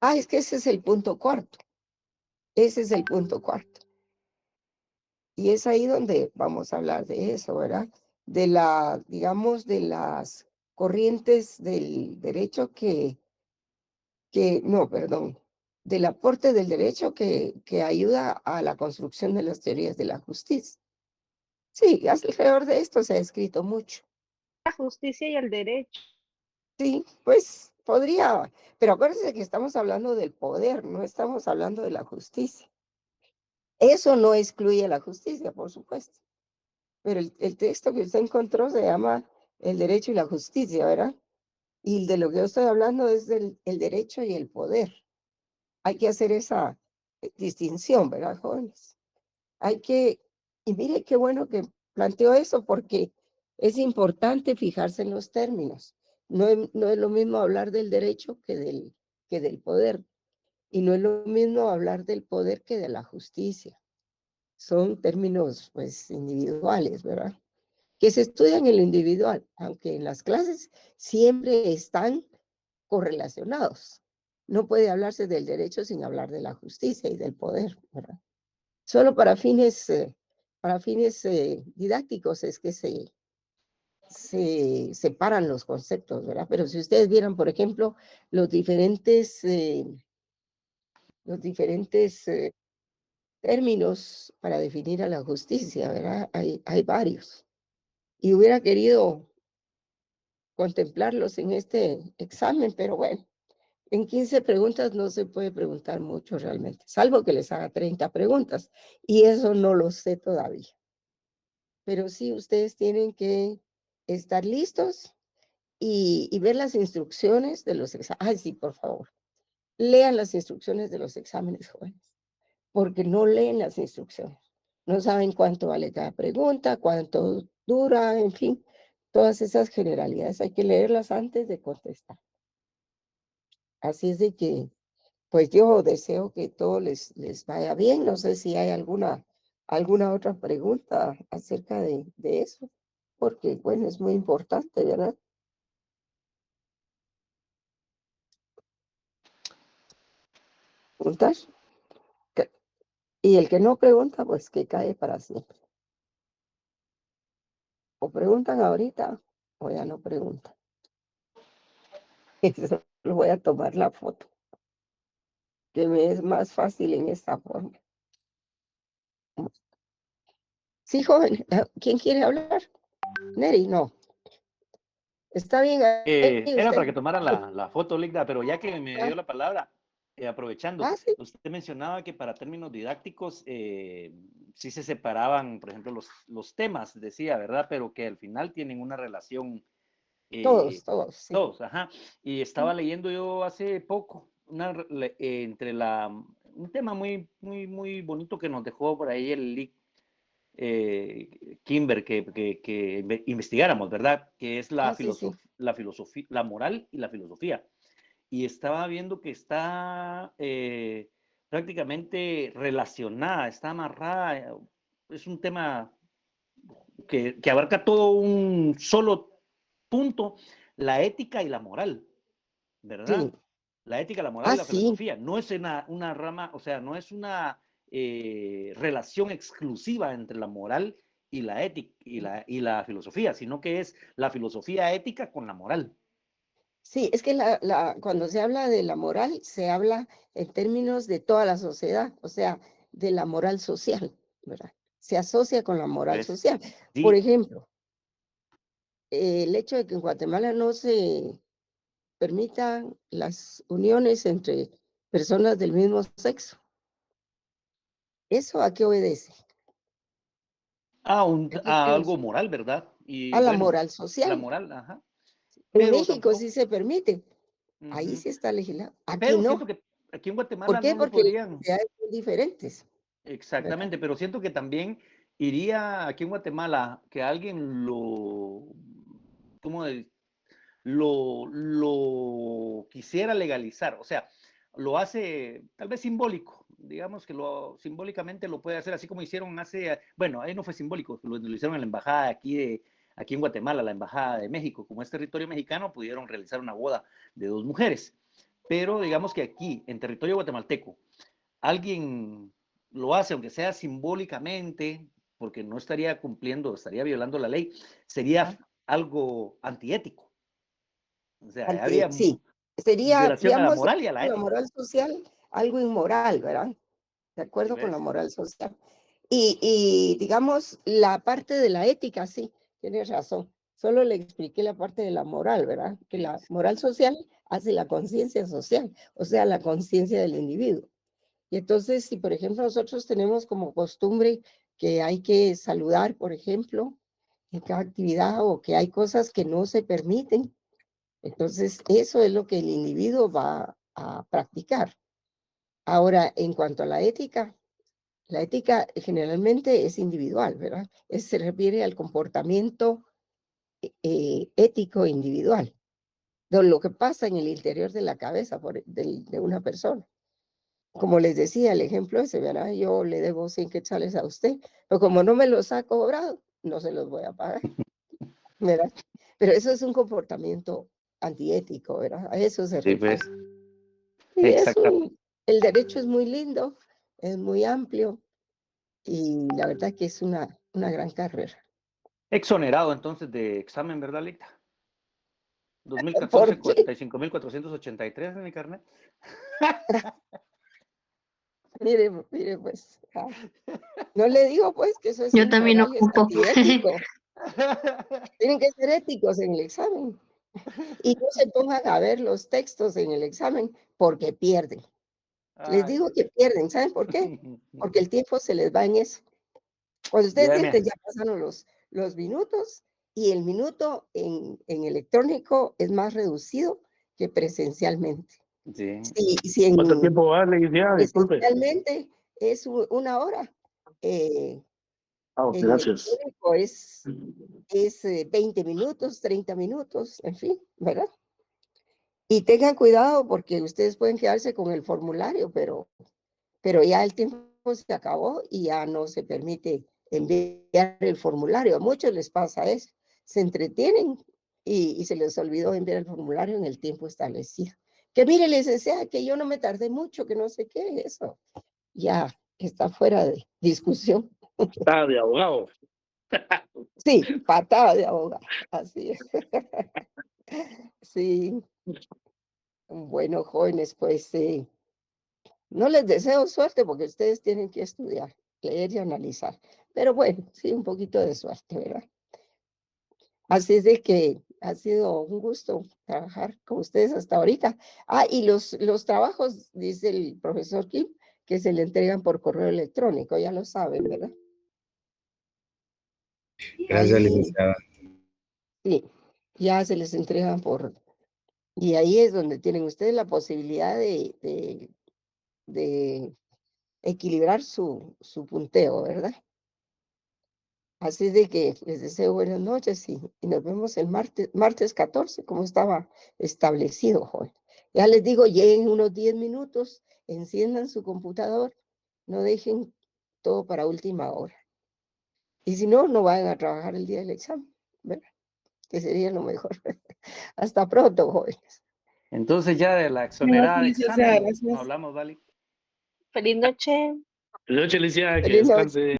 Ah, es que ese es el punto cuarto. Ese es el punto cuarto. Y es ahí donde vamos a hablar de eso, ¿verdad? De la, digamos, de las corrientes del derecho no, perdón, del aporte del derecho que ayuda a la construcción de las teorías de la justicia. Sí, alrededor de esto se ha escrito mucho. La justicia y el derecho. Sí, pues podría, pero acuérdense que estamos hablando del poder, no estamos hablando de la justicia. Eso no excluye la justicia, por supuesto. Pero el texto que usted encontró se llama El derecho y la justicia, ¿verdad? Y de lo que yo estoy hablando es del el derecho y el poder. Hay que hacer esa distinción, ¿verdad, jóvenes? Hay que, y mire qué bueno que planteó eso, porque es importante fijarse en los términos. No es lo mismo hablar del derecho que del poder. Y no es lo mismo hablar del poder que de la justicia. Son términos, pues, individuales, ¿verdad? Que se estudian en lo individual, aunque en las clases siempre están correlacionados. No puede hablarse del derecho sin hablar de la justicia y del poder, ¿verdad? Solo para fines didácticos es que se separan los conceptos, ¿verdad? Pero si ustedes vieran, por ejemplo, los diferentes términos para definir a la justicia, ¿verdad? Hay varios. Y hubiera querido contemplarlos en este examen, pero bueno, en 15 preguntas no se puede preguntar mucho realmente, salvo que les haga 30 preguntas, y eso no lo sé todavía. Pero sí, ustedes tienen que estar listos y ver las instrucciones de los exámenes. Ay, sí, por favor, lean las instrucciones de los exámenes, jóvenes, porque no leen las instrucciones. No saben cuánto vale cada pregunta, cuánto dura, en fin, todas esas generalidades hay que leerlas antes de contestar. Así es de que, pues yo deseo que todo les vaya bien. No sé si hay alguna otra pregunta acerca de eso, porque, bueno, es muy importante, ¿verdad? Preguntar. Y el que no pregunta, pues que cae para siempre. O preguntan ahorita o ya no preguntan. Eso lo voy a tomar la foto, que me es más fácil en esta forma. Sí, joven, ¿quién quiere hablar? Neri, no. Está bien, ahí Era para usted. que tomara la foto, Ligda, pero ya que me dio la palabra, aprovechando, Sí. usted mencionaba que para términos didácticos sí se separaban, por ejemplo, los temas, decía, ¿verdad? Pero que al final tienen una relación. Todos, sí. Todos, ajá. Y estaba leyendo yo hace poco entre un tema muy bonito que nos dejó por ahí el link. Kimber, que investigáramos, ¿verdad? Que es la Sí, sí. filosofía, la moral y la filosofía. Y estaba viendo que está prácticamente relacionada, está amarrada, es un tema que abarca todo un solo punto, la ética y la moral, ¿verdad? Sí. La ética, la moral y la Sí. filosofía. No es una rama, o sea, no es una relación exclusiva entre la moral y la ética y la filosofía, sino que es la filosofía ética con la moral. Sí, es que cuando se habla de la moral, se habla en términos de toda la sociedad, o sea, de la moral social, ¿verdad? Se asocia con la moral social. Sí. Por ejemplo, el hecho de que en Guatemala no se permitan las uniones entre personas del mismo sexo. ¿Eso a qué obedece? Algo moral, ¿verdad? Y A la bueno, moral social. la moral, ajá. En Pero México tampoco, sí se permite. Ahí sí está legislado. Aquí pero no. siento que aquí en ¿Por Guatemala qué? no lo Porque las podrían. sociedades son diferentes. Exactamente, ¿verdad? pero siento que también iría aquí en Guatemala que alguien ¿cómo lo quisiera legalizar? O sea, lo hace tal vez simbólico, digamos que simbólicamente lo puede hacer así como hicieron bueno, ahí no fue simbólico, lo hicieron en la embajada aquí en Guatemala, la embajada de México, como es territorio mexicano, pudieron realizar una boda de 2 mujeres, pero digamos que aquí, en territorio guatemalteco, alguien lo hace, aunque sea simbólicamente, porque no estaría cumpliendo, estaría violando la ley, sería algo antiético. O sea, habría Sí, sería, violación a la digamos, moral y a la la ética. moral social, algo inmoral, ¿verdad? De ¿Sí acuerdo con la ves? moral social. Y digamos, la parte de la ética, sí, tienes razón. Solo le expliqué la parte de la moral, ¿verdad? Que la moral social hace la conciencia social, o sea, la conciencia del individuo. Y entonces, si por ejemplo nosotros tenemos como costumbre que hay que saludar, por ejemplo, en cada actividad, o que hay cosas que no se permiten, entonces eso es lo que el individuo va a practicar. Ahora, en cuanto a la ética generalmente es individual, ¿verdad? Se refiere al comportamiento ético individual, de lo que pasa en el interior de la cabeza de una persona. Como les decía, el ejemplo ese, ¿verdad? Yo le debo 100 quetzales a usted, pero como no me los ha cobrado, no se los voy a pagar, ¿verdad? Pero eso es un comportamiento antiético, ¿verdad? A eso se Sí, refiere. pues. Y Exactamente. el derecho es muy lindo, es muy amplio, y la verdad que es una gran carrera. Exonerado entonces de examen, ¿verdad, Lita? 2014, ¿Por qué? 45.483 en mi carnet. Mire, pues, no le digo pues que eso es Yo también inmoral, es ocupo. antiético. Tienen que ser éticos en el examen. Y no se pongan a ver los textos en el examen porque pierden. Les Ay, digo que pierden. ¿Saben por qué? Porque el tiempo se les va en eso. Cuando ustedes sienten, ya pasaron los minutos, y el minuto en electrónico es más reducido que presencialmente. sí. Si ¿Cuánto en tiempo va, licenciada? Disculpe. presencialmente es una hora, en Gracias. electrónico es 20 minutos, 30 minutos, en fin, ¿verdad? Y tengan cuidado porque ustedes pueden quedarse con el formulario, pero ya el tiempo se acabó y ya no se permite enviar el formulario. A muchos les pasa eso. Se entretienen y se les olvidó enviar el formulario en el tiempo establecido. Que mire, licenciada, que yo no me tardé mucho, que no sé qué, eso ya está fuera de discusión. Está de abogado. Sí, patada de abogado, así es. Sí, bueno, jóvenes, pues no les deseo suerte porque ustedes tienen que estudiar, leer y analizar. Pero bueno, sí, un poquito de suerte, ¿verdad? Así es de que ha sido un gusto trabajar con ustedes hasta ahorita. Ah, y los trabajos, dice el profesor Kim, que se le entregan por correo electrónico, ya lo saben, ¿verdad? Gracias, Ahí, licenciada. sí, ya se les entregan por... Y ahí es donde tienen ustedes la posibilidad de equilibrar su punteo, ¿verdad? Así de que les deseo buenas noches y nos vemos el martes 14, como estaba establecido, joven. Ya les digo, lleguen unos 10 minutos, enciendan su computador, no dejen todo para última hora. Y si no, no vayan a trabajar el día del examen, ¿verdad? Que sería lo mejor. Hasta pronto, jóvenes. Entonces ya de la exonerada de examen, Gracias. no hablamos, ¿vale? Feliz noche. Buenas noches, Alicia, que Feliz noche. descanse.